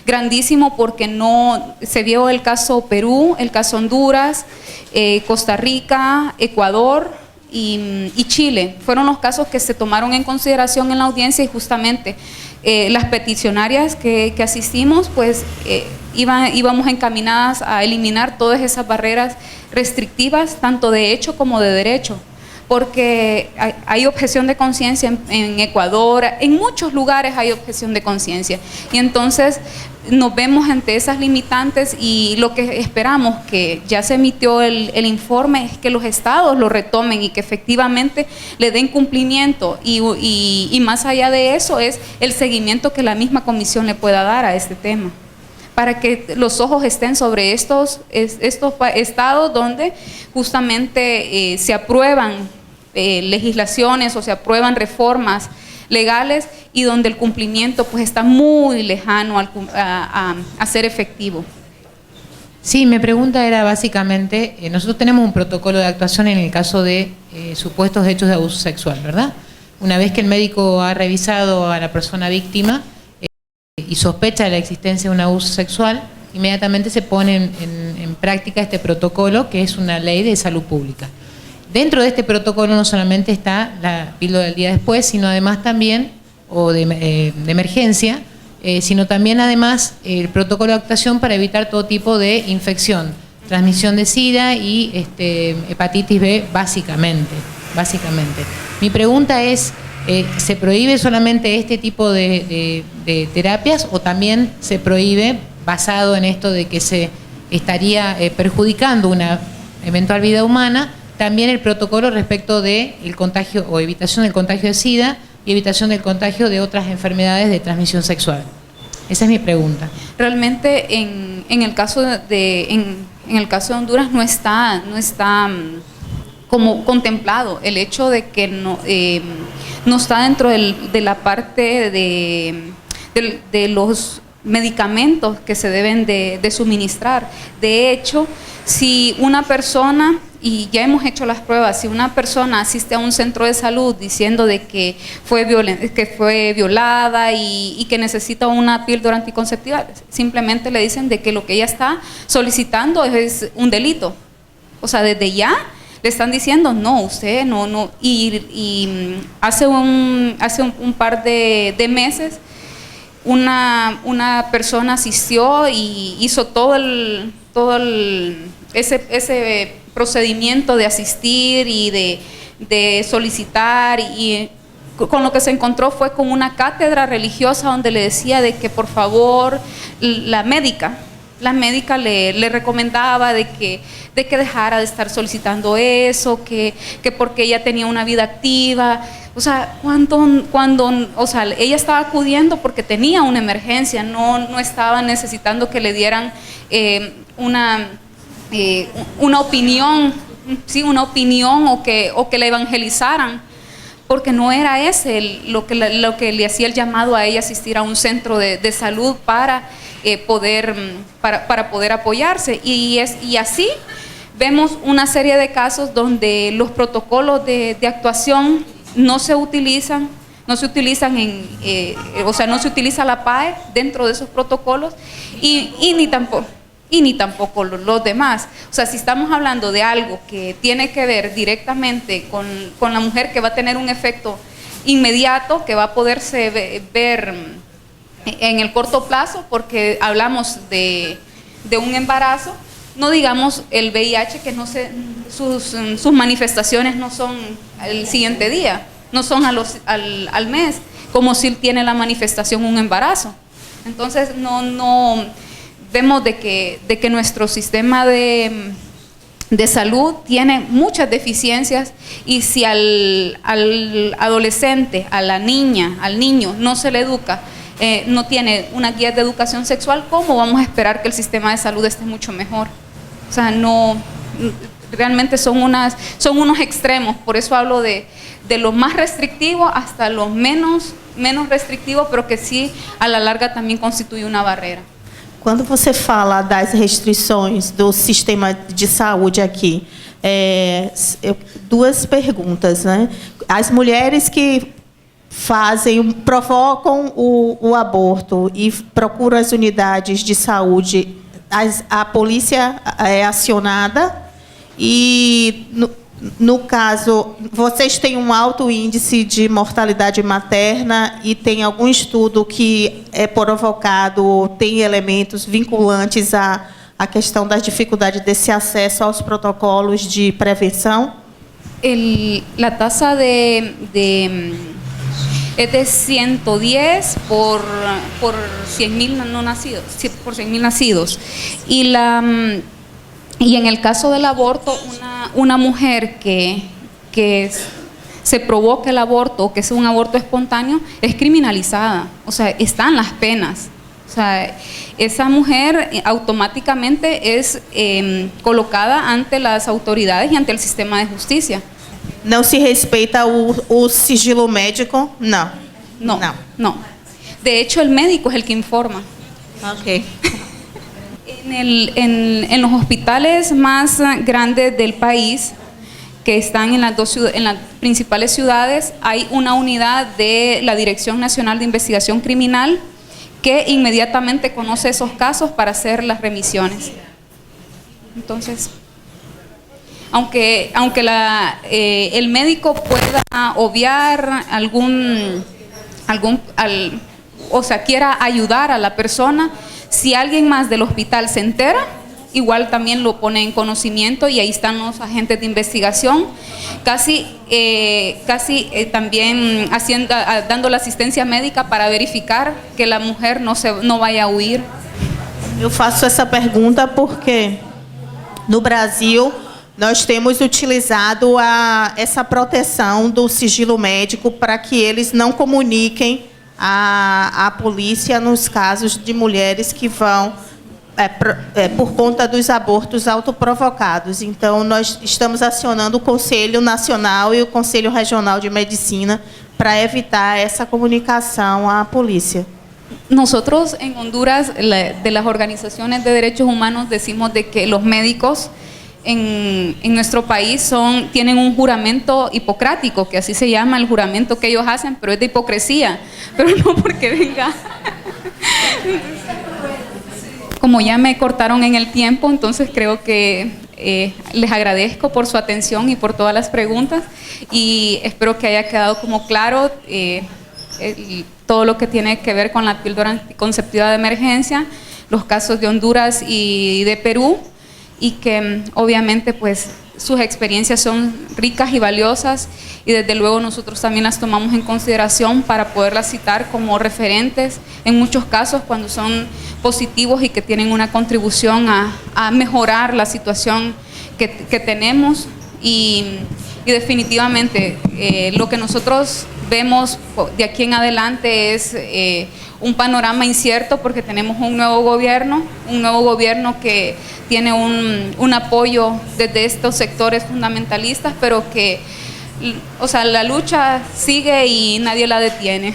S2: grandísimo, porque no se vio el caso Perú, el caso Honduras, Costa Rica, Ecuador y Chile. Fueron los casos que se tomaron en consideración en la audiencia y justamente las peticionarias que asistimos, pues íbamos encaminadas a eliminar todas esas barreras restrictivas, tanto de hecho como de derecho, porque hay objeción de conciencia en Ecuador, en muchos lugares hay objeción de conciencia, y entonces nos vemos ante esas limitantes, y lo que esperamos, que ya se emitió el informe, es que los estados lo retomen y que efectivamente le den cumplimiento, y más allá de eso es el seguimiento que la misma comisión le pueda dar a este tema, para que los ojos estén sobre estos estados donde justamente se aprueban legislaciones o se aprueban reformas legales y donde el cumplimiento pues está muy lejano a ser efectivo.
S7: Sí, mi pregunta era básicamente, nosotros tenemos un protocolo de actuación en el caso de supuestos hechos de abuso sexual, ¿verdad? Una vez que el médico ha revisado a la persona víctima y sospecha de la existencia de un abuso sexual, inmediatamente se pone en práctica este protocolo, que es una ley de salud pública. Dentro de este protocolo no solamente está la píldora del día después, sino además también, o de emergencia, sino también además el protocolo de actuación para evitar todo tipo de infección, transmisión de SIDA y hepatitis B, básicamente. Mi pregunta es, ¿se prohíbe solamente este tipo de terapias o también se prohíbe, basado en esto de que se estaría perjudicando una eventual vida humana, también el protocolo respecto del contagio o evitación del contagio de SIDA y evitación del contagio de otras enfermedades de transmisión sexual? Esa es mi pregunta.
S2: Realmente en el caso de Honduras no está como contemplado el hecho de que no está dentro de la parte de los medicamentos que se deben de suministrar. De hecho, si una persona, y ya hemos hecho las pruebas, si una persona asiste a un centro de salud diciendo de que fue violada y que necesita una píldora anticonceptiva, simplemente le dicen de que lo que ella está solicitando es un delito. O sea, desde ya le están diciendo, no, usted no. Y hace un par de meses una persona asistió y hizo todo ese procedimiento de asistir y de solicitar, y con lo que se encontró fue con una cátedra religiosa donde le decía de que por favor la médica la médica le recomendaba de que dejara de estar solicitando eso, que porque ella tenía una vida activa. O sea, o sea, ella estaba acudiendo porque tenía una emergencia, no estaba necesitando que le dieran una opinión, sí, una opinión o que la evangelizaran, porque no era ese lo que le hacía el llamado a ella asistir a un centro de salud para poder apoyarse. Y así vemos una serie de casos donde los protocolos de actuación no se utilizan o sea, no se utiliza la PAE dentro de esos protocolos y ni tampoco los demás. O sea, si estamos hablando de algo que tiene que ver directamente con la mujer, que va a tener un efecto inmediato, que va a poderse ver en el corto plazo, porque hablamos de un embarazo, no digamos el VIH, que sus manifestaciones no son el siguiente día, no son al mes, como si tiene la manifestación un embarazo. Entonces no vemos de que nuestro sistema de salud tiene muchas deficiencias, y si al adolescente, a la niña, al niño no se le educa, no tiene una guía de educación sexual, ¿cómo vamos a esperar que el sistema de salud esté mucho mejor? O sea, realmente son unos extremos. Por eso hablo de lo más restrictivo hasta lo menos restrictivo, pero que sí a la larga también constituye una barrera.
S8: Quando você fala das restrições do sistema de saúde aqui, duas perguntas, né? As mulheres que provocam o aborto e procuram as unidades de saúde, a polícia é acionada, e no caso, vocês têm um alto índice de mortalidade materna e tem algum estudo que é provocado, tem elementos vinculantes à questão da dificuldade desse acesso aos protocolos de prevenção?
S2: La tasa es de 110 por 100.000 no nacidos, por 100.000 nacidos. Y en el caso del aborto, una mujer que se provoque el aborto, que es un aborto espontáneo, es criminalizada. O sea, están las penas. O sea, esa mujer automáticamente es colocada ante las autoridades y ante el sistema de justicia.
S8: Não se respeita o sigilo médico? Não.
S2: No. De hecho, el médico es el que informa.
S8: Ok.
S2: En los hospitales más grandes del país, que están en las principales ciudades, hay una unidad de la Dirección Nacional de Investigación Criminal que inmediatamente conoce esos casos para hacer las remisiones. Entonces, aunque el médico pueda obviar o sea, quiera ayudar a la persona, si alguien más del hospital se entera, igual también lo pone en conocimiento, y ahí están los agentes de investigación, casi también dando la asistencia médica para verificar que la mujer no vaya a huir.
S8: Eu faço essa pergunta porque no Brasil nós temos utilizado essa proteção do sigilo médico para que eles não comuniquem à polícia nos casos de mulheres que vão por conta dos abortos autoprovocados. Então, nós estamos acionando o Conselho Nacional e o Conselho Regional de Medicina para evitar essa comunicação à polícia.
S2: Nosotros en Honduras, de las organizaciones de derechos humanos, decimos de que los médicos en nuestro país tienen un juramento hipocrático, que así se llama el juramento que ellos hacen, pero es de hipocresía, pero no porque venga. Como ya me cortaron en el tiempo, entonces creo que les agradezco por su atención y por todas las preguntas, y espero que haya quedado como claro todo lo que tiene que ver con la píldora anticonceptiva de emergencia, los casos de Honduras y de Perú, y que obviamente pues sus experiencias son ricas y valiosas, y desde luego nosotros también las tomamos en consideración para poderlas citar como referentes en muchos casos cuando son positivos y que tienen una contribución a mejorar la situación que tenemos y definitivamente lo que nosotros vemos de aquí en adelante es un panorama incierto porque tenemos un nuevo gobierno que tiene un apoyo desde estos sectores fundamentalistas, pero que, o sea, la lucha sigue y nadie la detiene.